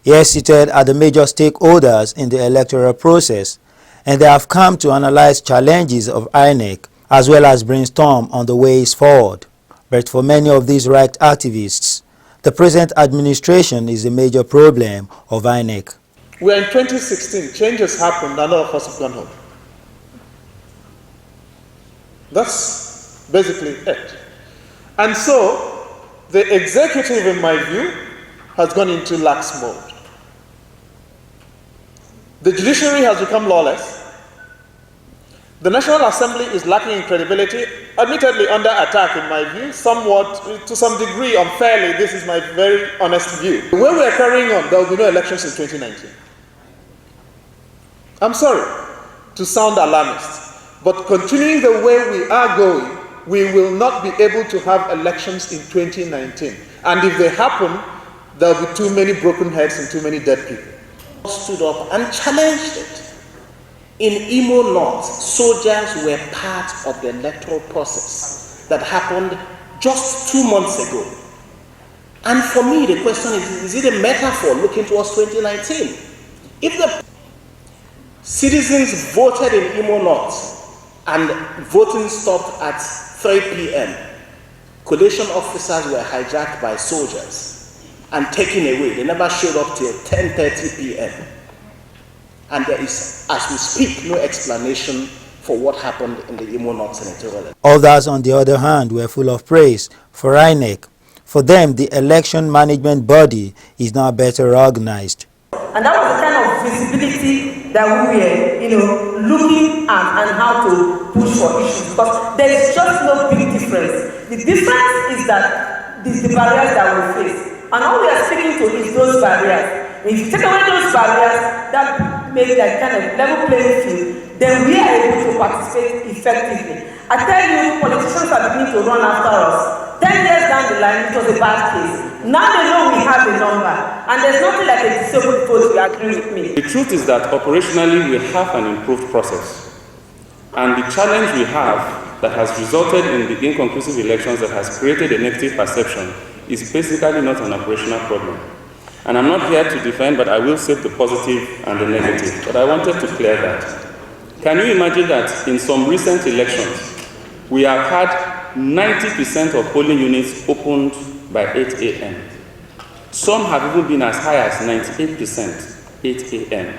He has seated at the major stakeholders in the electoral process, and they have come to analyze challenges of INEC as well as brainstorm on the ways forward. But for many of these right activists, the present administration is a major problem of INEC. We are in 2016, changes happened, and all of us have gone home. That's basically it. And so, the executive, in my view, has gone into lax mode. The judiciary has become lawless. The National Assembly is lacking in credibility, admittedly under attack in my view, somewhat, to some degree unfairly. This is my very honest view. The way we are carrying on, there will be no elections in 2019. I'm sorry to sound alarmist, but continuing the way we are going, we will not be able to have elections in 2019. And if they happen, there will be too many broken heads and too many dead people. Stood up and challenged it. In Imo North, soldiers were part of the electoral process that happened just 2 months ago. And for me, the question is it a metaphor looking towards 2019? If the citizens voted in Imo North and voting stopped at 3 p.m., collation officers were hijacked by soldiers and taken away. They never showed up till 10:30 p.m. And there is, as we speak, no explanation for what happened in the Imo North senatorial election. Others, on the other hand, were full of praise for INEC. For them, the election management body is now better organized. And that was the kind of visibility that we were, looking at and how to push for issues. Because there is just no big difference. The difference is that the barriers that we face. And all we are speaking to is those barriers. If you take away those barriers that make that kind of level playing field, then we are able to participate effectively. I tell you, politicians are beginning to run after us. 10 years down the line, it was a bad case. Now they know we have a number, and there's nothing like a disabled vote. You agree with me? The truth is that operationally we have an improved process. And the challenge we have that has resulted in the inconclusive elections that has created a negative perception is basically not an operational problem. And I'm not here to defend, but I will say the positive and the negative. But I wanted to clear that. Can you imagine that in some recent elections, we have had 90% of polling units opened by 8 a.m. Some have even been as high as 98%, 8 a.m.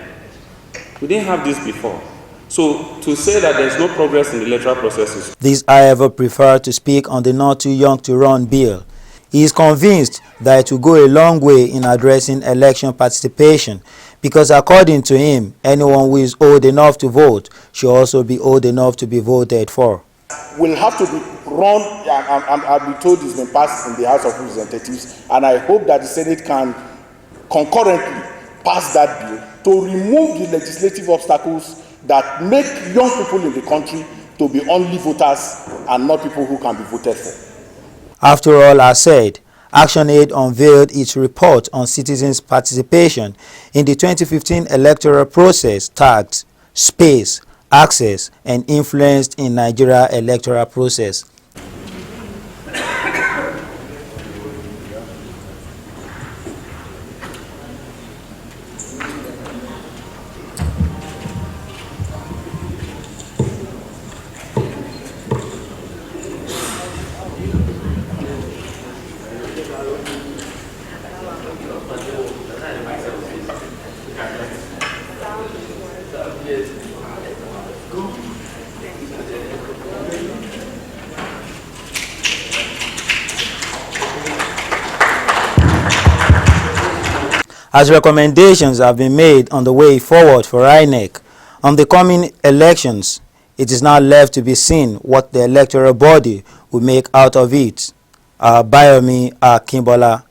We didn't have this before. So to say that there's no progress in the electoral processes. These, however, prefer to speak on the Not Too Young to Run bill. He is convinced that it will go a long way in addressing election participation because, according to him, anyone who is old enough to vote should also be old enough to be voted for. Will have to be run, and I'll be told it's been passed in the House of Representatives, and I hope that the Senate can concurrently pass that bill to remove the legislative obstacles that make young people in the country to be only voters and not people who can be voted for. After all, as said, ActionAid unveiled its report on citizens' participation in the 2015 electoral process tagged Space, Access and Influence in Nigeria Electoral Process. As recommendations have been made on the way forward for INEC on the coming elections, it is now left to be seen what the electoral body will make out of it. Bayomi Akimbola,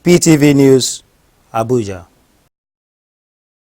PTV News, Abuja.